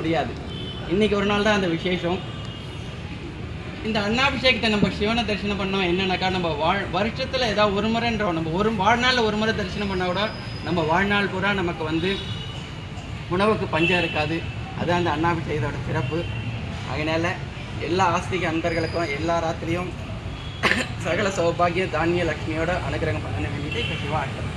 முடியாது. இன்றைக்கி ஒரு நாள் தான் அந்த விசேஷம். இந்த அன்னாபிஷேகத்தை நம்ம சிவனை தரிசனம் பண்ணோம் என்னன்னாக்கா, நம்ம வருஷத்தில் ஏதாவது ஒரு முறைன்ற நம்ம வாழ்நாளில் ஒரு முறை தரிசனம் பண்ணால் கூட நம்ம வாழ்நாள் பூரா நமக்கு உணவுக்கு பஞ்சம் இருக்காது. அதுதான் அந்த அன்னாபிஷேகத்தோட சிறப்பு. அதனால் எல்லா ஆஸ்திக அன்பர்களுக்கும் எல்லா ராத்திரியும் சகல சௌபாகிய தானிய லக்ஷ்மியோட அனுகிரகம் பண்ண வேண்டியது இப்போ சிவா ஆட்டம்.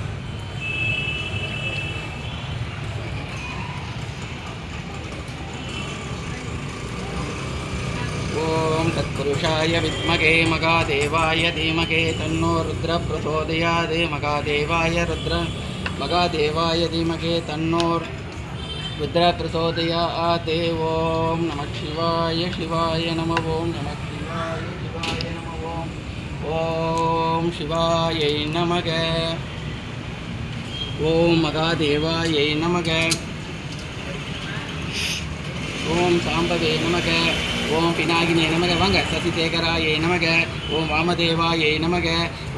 ஓம் தத்புருஷாய வித்மகே மகாதேவாய தீமகே தன்னோ ருத்ர பிரசோதயாத். மகாதேவாய தீமகே தன்னோ ருத்ர பிரசோதயாத். ஓம் நம சிவாய சிவாய நம. ஓம் நம சிவாய சிவாய நம. ஓம் சிவாயை நமக. ஓம் மகாதேவாயை நமக. ஓம் சாம்பவே நமக. ஓம் பினாகினே நமக. வாங்க. சசிசேகராயை நமக. ஓம் வாமதேவாயை நமக.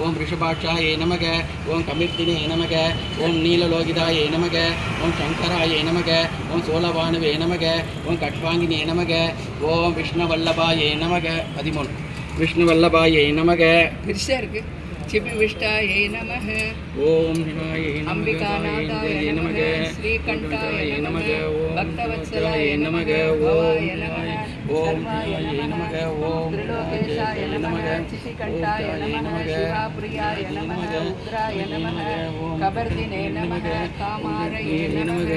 ஓம் ரிஷபாட்சாயை நமக. ஓம் கமிர்தினே நமக. ஓம் நீலலோகிதாயை நமக. ஓம் சங்கராயை நமக. ஓம் சோழபானுவே நமக. ஓம் கட்வாங்கினே நமக. ஓம் விஷ்ணுவல்லபாயை நமக. 13 விஷ்ணுவல்லபாயை நமக. பெருசாக இருக்குது. சிபிவிஷ்டாயை நமக. ஓம் சிவாயை நமக. அம்பிகாநாதாய நமக. ஸ்ரீகண்டாய நமக. ஓம் பக்தவத்சலாய நமக. ஓம் ஓம் நமக. ஓம் திரிலோகேஷாய நமக. சிசிகண்டாய நமக. சிவாப்ரியாய நமக. ருத்ராய நமக. கபர்தினே நமக. காமாரயே நமக.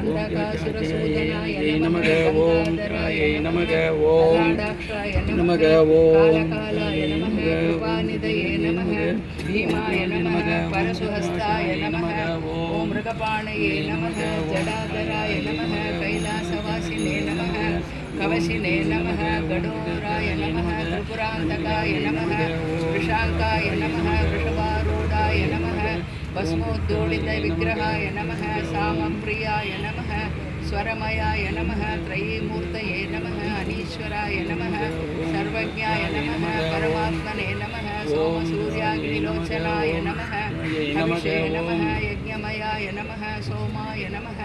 அந்தகாசுரசூதனாய நமக. ஓம் ராயை நமக. ஓம் தாடாக்ஷாய நமக. ஓம் காலகாலாய நமக. கிருபாநிதயே நமக. भीमाय नमः. परशुहस्ताय नमः. ओम मृगपाणये नमः. जडाधराय नमः. कैलासवासिने नमः. कवशिने नमः. गडोराय नमः. त्रिपुरान्तकाय नमः. वृषाङ्काय नमः. वृषभारूढाय नमः. भस्मोद्दोलितविग्रहाय नमः. सामप्रियाय नमः. स्वरमयाय नमः. त्रयीमूर्तये नमः. अनीश्वराय नमः. सर्वज्ञाय नमः. परमात्मने नमः. सोमसूर्याग्निलोचनाय नमः. हविषे नमः. यज्ञमयाय नमः. सोमाय नमः.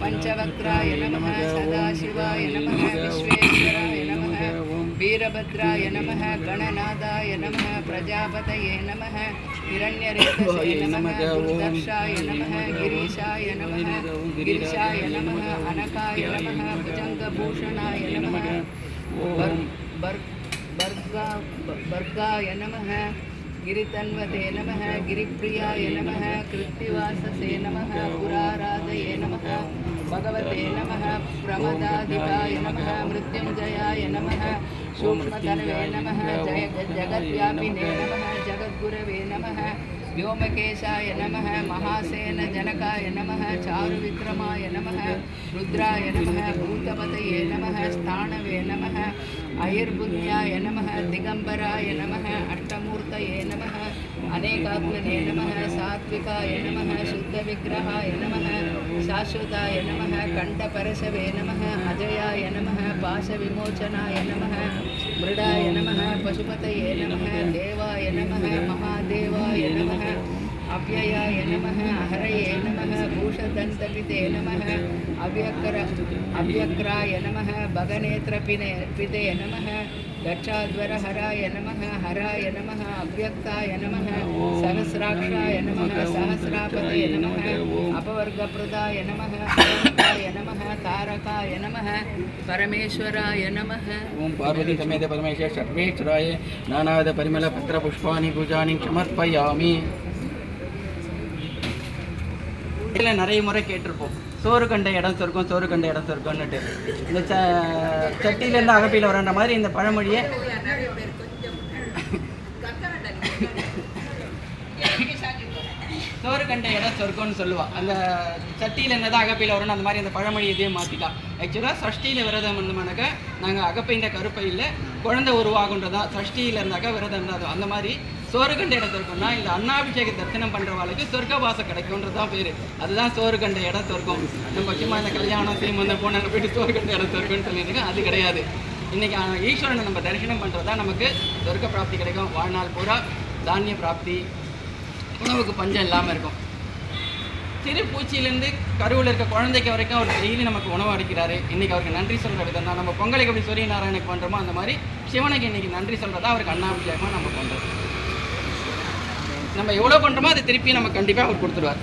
पंचवक्त्राय नमः. सदाशिवाय नमः. विश्वेश्वराय नमः. वीरभद्राय नमः. गणनादाय नमः. प्रजापतये नमः. हिरण्यरेतसे नमः. दुर्दर्शाय नमः. गिरीशाय नमः. गिरिशाय नमः. अनकाय नमः. भुजङ्गभूषणाय नमः. भर्गाय नमः. गिरितन्वते नमः. गिरिप्रियाय नमः. कृत्तिवाससे नमः. पुराराधये नमः. भगवते नमः. प्रमदाधिपाय नमः. मृत्युञ्जयाय नमः. सूक्ष्मतनवे नमः. जगद्व्यापिने नमः. जगद्गुरवे नमः. व्योमकेशाय नमः. महासेनजनकाय नमः. चारुविक्रमाय नमः. रुद्राय नमः. भूतपतये नमः. स्थाणवे नमः. अयर्बुद्ध्याय नमः. दिगंबराय नमः. अष्टमूर्तये नमः. अनेकात्मने नमः. सात्विकाय नमः. शुद्धविग्रहाय नमः. शाश्वताय नमः. कंठपरशवे नमः. अजयाय नमः. पाशविमोचनाय नमः. मृडाय नमः. पशुपतये नमः. देवाय नमः. महादेवाय नमः. अव्ययाय नमः. हरये नमः. भूषदन्तपिते नमः. अव्यक्राय नमः. भगनेत्रपिते नमः. दक्षाध्वरहराय नमः. हराय नमः. अव्यक्ताय नमः. सहस्राक्षाय नमः. सहस्रापते नमः. अपवर्गप्रदाय नमः. अनन्ताय नमः. तारकाय नमः. परमेश्वराय नमः. ओम पार्वती समेत परमेश्वर सर्वेश्वराय नानाविध परिमल पत्र पुष्पाणि पूजानि समर्पयामि. இதில் நிறைய முறை கேட்டிருப்போம், சோறு கண்ட இடம் சொர்க்கம், சோறு கண்ட இடம் சொர்க்கம்னுட்டு. இந்த சட்டியிலேருந்து அகப்பையில் வரன்ற மாதிரி இந்த பழமொழியை சோறு கண்ட இடம் சொர்க்கம்னு சொல்லுவாள். அந்த சட்டியில் என்னதான் அகப்பையில் வரணும், அந்த மாதிரி அந்த பழமொழி இதையும் மாற்றிட்டான். ஆக்சுவலாக சஷ்டியில் விரதம் இருந்தோம்னாக்கா நாங்கள் அகப்பைந்த கருப்பையில் குழந்தை உருவாகுன்றதான். சஷ்டியில் இருந்தாக்கா விரதம் இருந்தால் அந்த மாதிரி சோறு கண்ட இடம் சொர்க்கம்னா இந்த அன்னாபிஷேக தரிசனம் பண்ணுறவாளுக்கு சொர்க்கவாசம் கிடைக்கும்ன்றது தான் பேர். அதுதான் சோறு கண்ட இடம் சொர்க்கம். நம்ம சும்மா இந்த கல்யாணம் சீமந்தம் போனாங்க போயிட்டு சோறு கண்ட இடம் சொர்க்கம்னு சொல்லியிருக்கோம். அது கிடையாது. இன்றைக்கி ஈஸ்வரனை நம்ம தரிசனம் பண்ணுறது தான் நமக்கு சொர்க்க பிராப்தி கிடைக்கும். வாழ்நாள் பூரா தானிய பிராப்தி, உணவுக்கு பஞ்சம் இல்லாமல் இருக்கும். சிறு பூச்சியிலேருந்து கருவில் இருக்க குழந்தைக்கு வரைக்கும் அவர் டெய்லி நமக்கு உணவு அளிக்கிறாரு. இன்றைக்கி அவருக்கு நன்றி சொல்கிற விதம் தான். நம்ம பொங்கலுக்கு எப்படி சூரிய நாராயணுக்கு பண்ணுறோமோ அந்த மாதிரி சிவனுக்கு இன்றைக்கி நன்றி சொல்கிறதா அவருக்கு அன்னாபிஷேகமாக நம்ம பண்ணுறோம். நம்ம எவ்வளோ பண்ணுறோமோ அதை திருப்பி நம்ம கண்டிப்பாக அவர் கொடுத்துருவார்.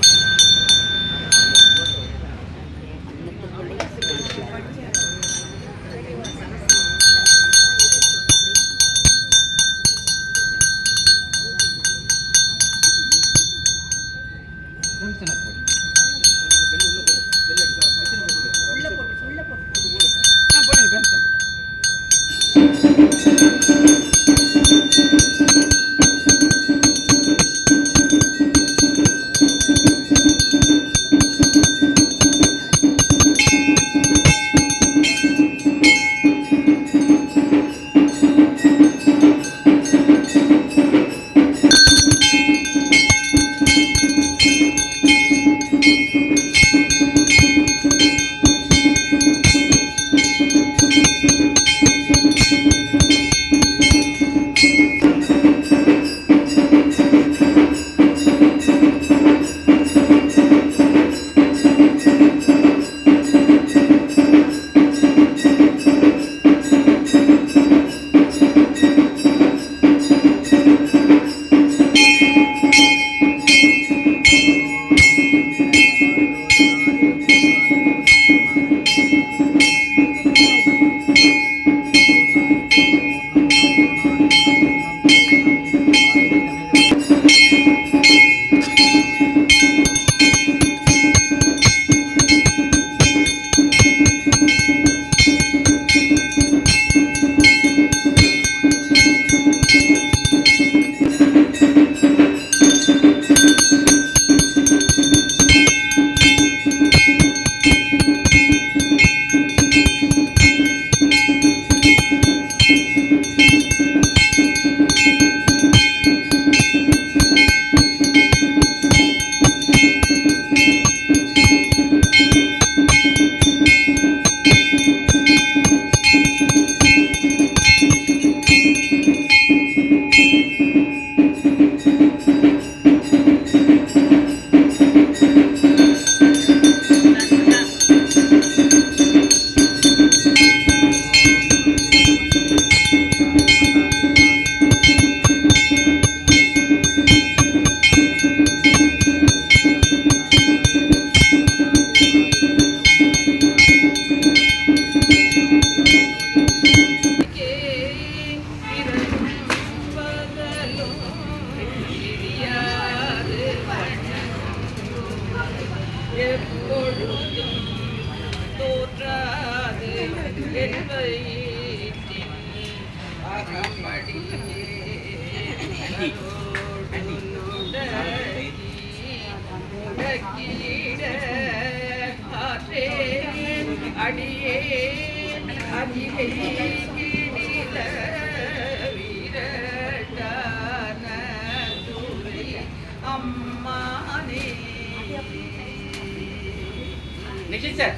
நிஷித் சார்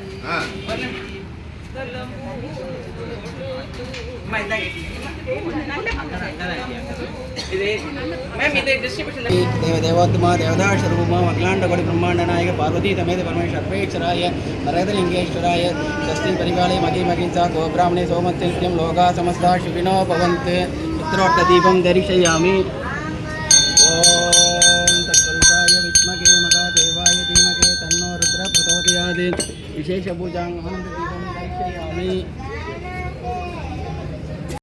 देवदेवोत्तमा देवदाशरूपमा अखिलाण्डकोटि ब्रह्माण्डनायक पार्वती समेत परमेश्वर सर्वेश्वराय नरदलिङ्गेश्वराय स्वस्ति परिपालय मगिमगिंसा गोब्राह्मणे सोमत्यनित्यं लोकाः समस्ताः सुखिनो भवन्तु पुत्रोक्तदीपं दर्शयामि ॐ तत्पुरुषाय विद्महे महादेवाय धीमहि तन्नो रुद्रः प्रचोदयात् विशेषपूजां आनन्ददीपं दर्शयामि।